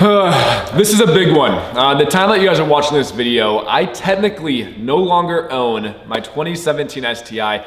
This is a big one. The time that you guys are watching this video, I technically no longer own my 2017 STI.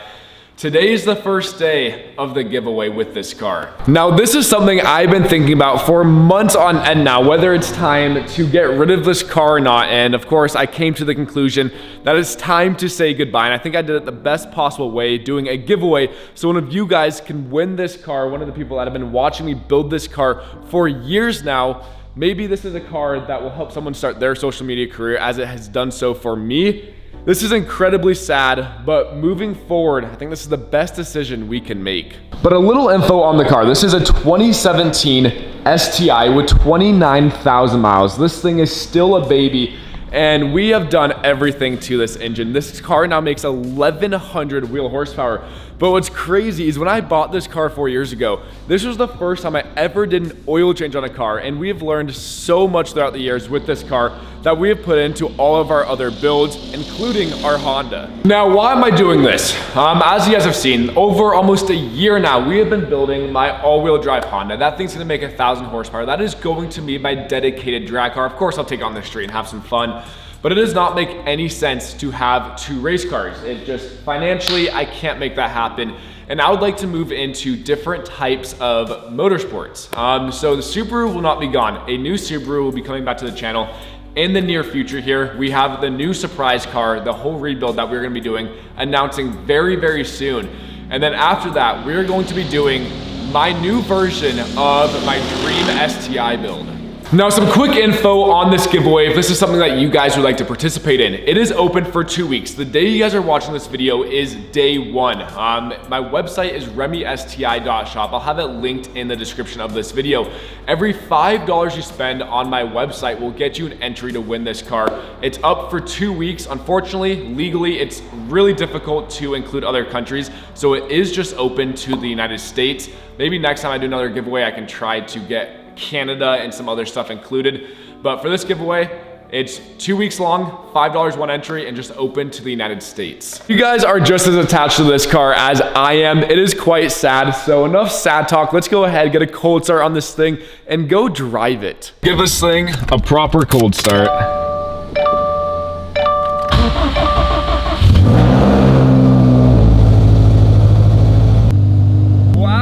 Today is the first day of the giveaway with this car. Now, this is something I've been thinking about for months on end now, whether it's time to get rid of this car or not. And of course, I came to the conclusion that it's time to say goodbye. And I think I did it the best possible way, doing a giveaway so one of you guys can win this car. One of the people that have been watching me build this car for years now. Maybe this is a car that will help someone start their social media career as it has done so for me. This is incredibly sad, but moving forward, I think this is the best decision we can make. But a little info on the car. This is a 2017 STI with 29,000 miles. This thing is still a baby, and we have done everything to this engine. This car now makes 1,100 wheel horsepower. But what's crazy is when I bought this car 4 years ago, this was the first time I ever did an oil change on a car. And we have learned so much throughout the years with this car that we have put into all of our other builds, including our Honda. Now, why am I doing this? As you guys have seen, over almost a year now, we have been building my all-wheel drive Honda. That thing's gonna make 1,000 horsepower. That is going to be my dedicated drag car. Of course, I'll take it on the street and have some fun. But it does not make any sense to have two race cars. It just, financially, I can't make that happen. And I would like to move into different types of motorsports. So the Subaru will not be gone. A new Subaru will be coming back to the channel in the near future here. We have the new surprise car, the whole rebuild that we're gonna be doing, announcing very, very soon. And then after that, we're going to be doing my new version of my dream STI build. Now, some quick info on this giveaway, if this is something that you guys would like to participate in. It is open for 2 weeks. The day you guys are watching this video is day one. My website is RemmySTI.shop. I'll have it linked in the description of this video. Every $5 you spend on my website will get you an entry to win this car. It's up for 2 weeks. Unfortunately, legally, it's really difficult to include other countries, so it is just open to the United States. Maybe next time I do another giveaway, I can try to get Canada and some other stuff included. But for this giveaway, it's 2 weeks long, $5 one entry, and just open to the United States. You guys are just as attached to this car as I am. It is quite sad, so enough sad talk. Let's go ahead, get a cold start on this thing, and go drive it. Give this thing a proper cold start.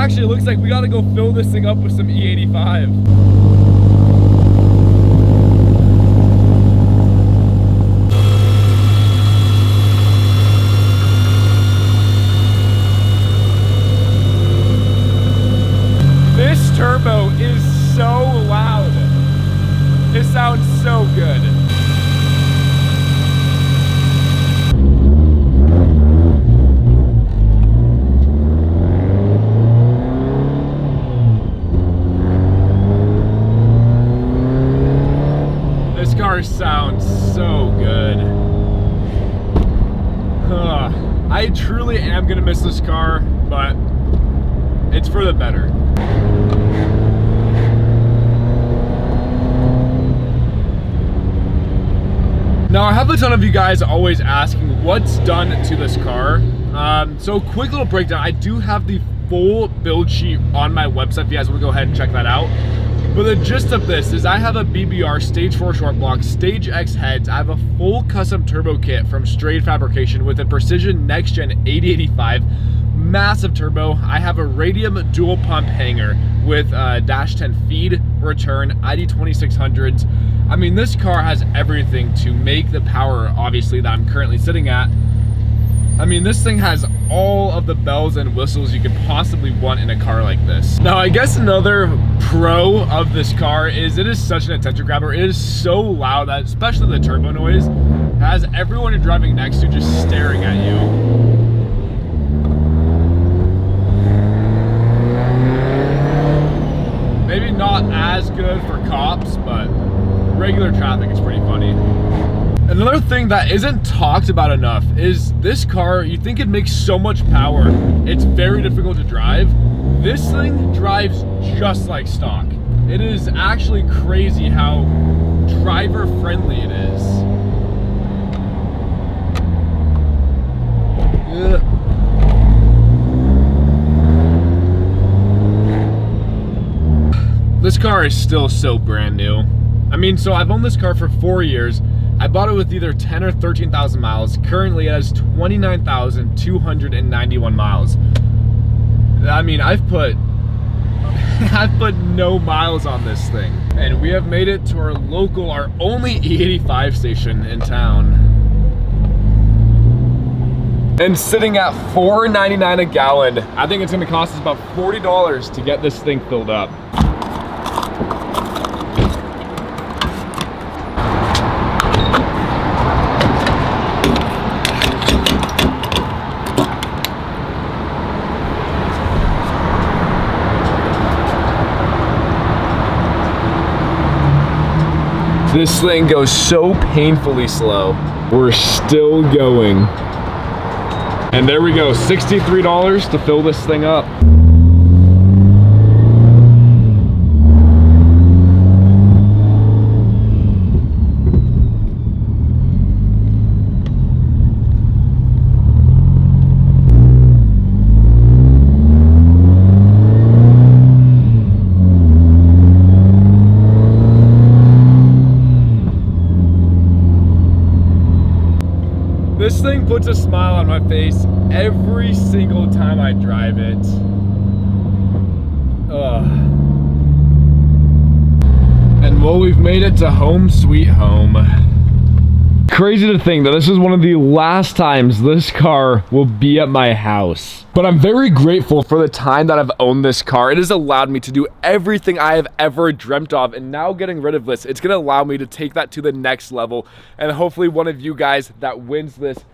Actually, it looks like we gotta go fill this thing up with some E85. This turbo is so loud. It sounds so good. Sounds so good. I truly am gonna miss this car, but it's for the better. Now, I have a ton of you guys always asking what's done to this car. So quick little breakdown. I do have the full build sheet on my website if you guys want to go ahead and check that out. But the gist of this is I have a BBR Stage 4 short block, Stage X heads. I have a full custom turbo kit from Straight Fabrication with a Precision Next Gen 8085, massive turbo. I have a Radium dual pump hanger with dash 10 feed, return, ID 2600s. I mean, this car has everything to make the power, obviously, that I'm currently sitting at. I mean, this thing has all of the bells and whistles you could possibly want in a car like this. Now, I guess another pro of this car is it is such an attention grabber. It is so loud that, especially the turbo noise, has everyone you're driving next to just staring at you. Maybe not as good for cops, but regular traffic is pretty funny. Another thing that isn't talked about enough is this car, you think it makes so much power, it's very difficult to drive. This thing drives just like stock. It is actually crazy how driver friendly it is. Ugh. This car is still so brand new. I mean, so I've owned this car for 4 years. I bought it with either 10 or 13,000 miles. Currently it has 29,291 miles. I mean, I've put no miles on this thing. And we have made it to our local, our only E85 station in town. And sitting at $4.99 a gallon, I think it's gonna cost us about $40 to get this thing filled up. This thing goes so painfully slow. We're still going. And there we go, $63 to fill this thing up. This thing puts a smile on my face every single time I drive it. Ugh. And well, we've made it to home sweet home. Crazy to think that this is one of the last times this car will be at my house. But I'm very grateful for the time that I've owned this car. It has allowed me to do everything I have ever dreamt of, and now getting rid of this, it's gonna allow me to take that to the next level. And hopefully one of you guys that wins this,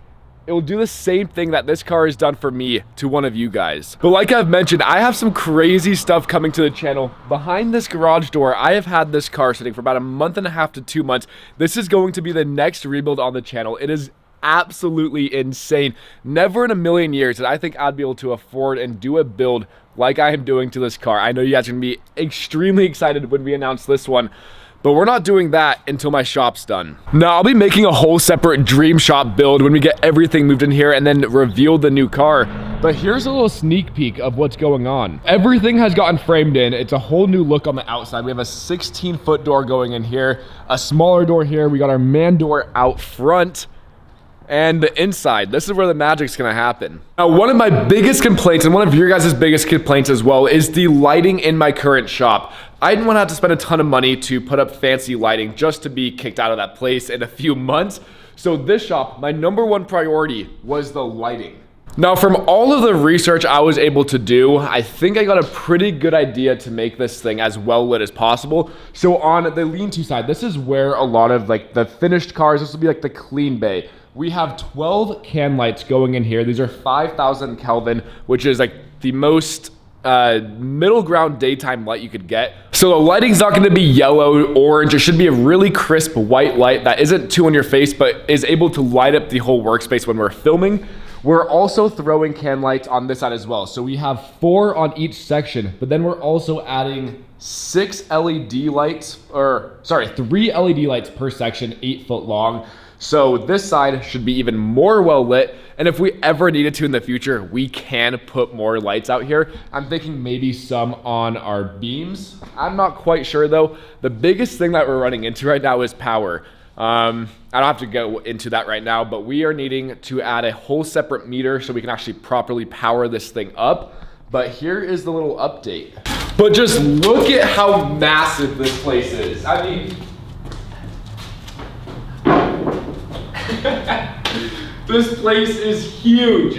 it will do the same thing that this car has done for me to one of you guys. But like I've mentioned, I have some crazy stuff coming to the channel. Behind this garage door, I have had this car sitting for about a month and a half to 2 months. This is going to be the next rebuild on the channel. It is absolutely insane. Never in a million years did I think I'd be able to afford and do a build like I am doing to this car. I know you guys are gonna be extremely excited when we announce this one, but we're not doing that until my shop's done. Now, I'll be making a whole separate dream shop build when we get everything moved in here and then reveal the new car. But here's a little sneak peek of what's going on. Everything has gotten framed in. It's a whole new look on the outside. We have a 16-foot door going in here, a smaller door here. We got our man door out front. And the inside, this is where the magic's gonna happen. Now, one of my biggest complaints, and one of your guys' biggest complaints as well, is the lighting in my current shop. I didn't want to have to spend a ton of money to put up fancy lighting just to be kicked out of that place in a few months. So this shop, my #1 priority was the lighting. Now, from all of the research I was able to do, I think I got a pretty good idea to make this thing as well lit as possible. So on the lean-to side, this is where a lot of like the finished cars, this will be like the clean bay. We have 12 can lights going in here. These are 5,000 Kelvin, which is like the most middle ground daytime light you could get. So the lighting's not gonna be yellow, orange. It should be a really crisp white light that isn't too in your face, but is able to light up the whole workspace when we're filming. We're also throwing can lights on this side as well. So we have 4 on each section, but then we're also adding 3 LED lights per section, 8 foot long. So this side should be even more well lit. And if we ever needed to in the future, we can put more lights out here. I'm thinking maybe some on our beams. I'm not quite sure though. The biggest thing that we're running into right now is power. I don't have to go into that right now, but we are needing to add a whole separate meter so we can actually properly power this thing up. But here is the little update. But just look at how massive this place is. I mean, this place is huge.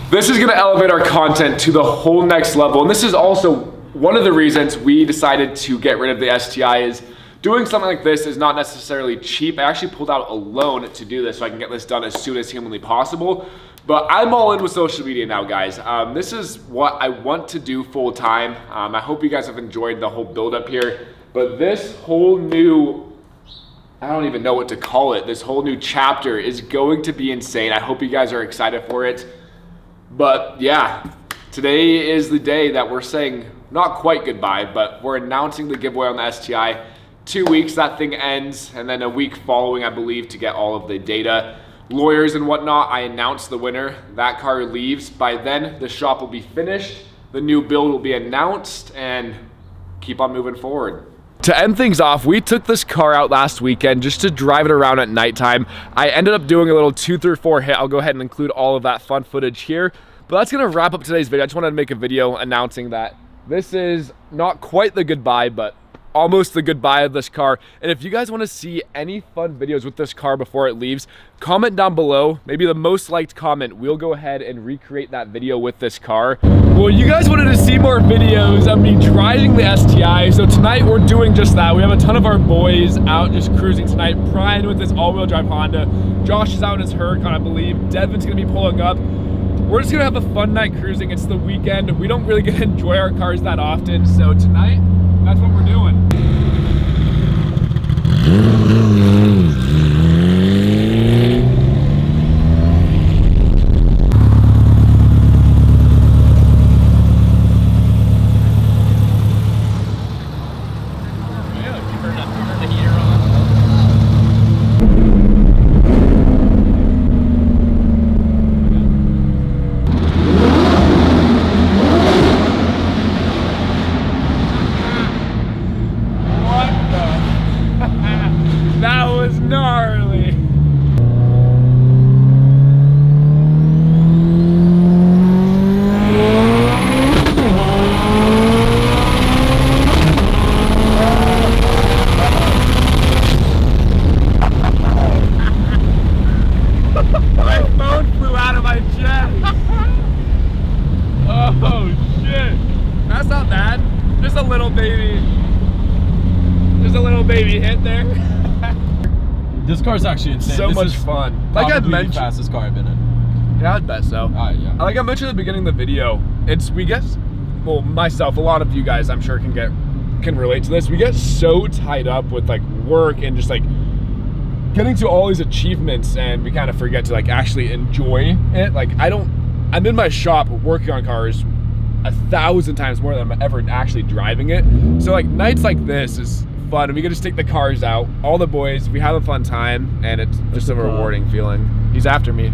This is gonna elevate our content to the whole next level. And this is also one of the reasons we decided to get rid of the STI. Is doing something like this is not necessarily cheap. I actually pulled out a loan to do this so I can get this done as soon as humanly possible. But I'm all in with social media now, guys. This is what I want to do full time. I hope you guys have enjoyed the whole build up here. But this whole new, I don't even know what to call it. This whole new chapter is going to be insane. I hope you guys are excited for it. But yeah, today is the day that we're saying not quite goodbye, but we're announcing the giveaway on the STI. 2 weeks, that thing ends, and then a week following, I believe, to get all of the data, lawyers and whatnot. I announce the winner. That car leaves. By then, the shop will be finished. The new build will be announced, and keep on moving forward. To end things off, we took this car out last weekend just to drive it around at nighttime. I ended up doing a little 234 hit. I'll go ahead and include all of that fun footage here. But that's gonna wrap up today's video. I just wanted to make a video announcing that this is not quite the goodbye, but almost the goodbye of this car. And if you guys want to see any fun videos with this car before it leaves, comment down below. Maybe the most liked comment, we'll go ahead and recreate that video with this car. Well, you guys wanted to see more videos of me driving the STI, so tonight we're doing just that. We have a ton of our boys out just cruising tonight. Brian with his all-wheel drive Honda. Josh is out in his Huracan, I believe. Devin's gonna be pulling up. We're just gonna have a fun night cruising. It's the weekend. We don't really get to enjoy our cars that often, so tonight, that's what we're doing. That was gnarly. My phone flew out of my chest. Oh shit. That's not bad. Just a little baby. There's a little baby hit there. This car's actually insane. So this much fun. Like I mentioned, the fastest car I've been in. Yeah, I'd bet so. Yeah. Like I mentioned at the beginning of the video, we get, well, myself, a lot of you guys I'm sure can relate to this. We get so tied up with like work and just like getting to all these achievements, and we kind of forget to like actually enjoy it. Like I'm in my shop working on cars 1,000 times more than I'm ever actually driving it. So like nights like this is fun, and we can just take the cars out, all the boys, we have a fun time, and it's just a rewarding feeling. He's after me.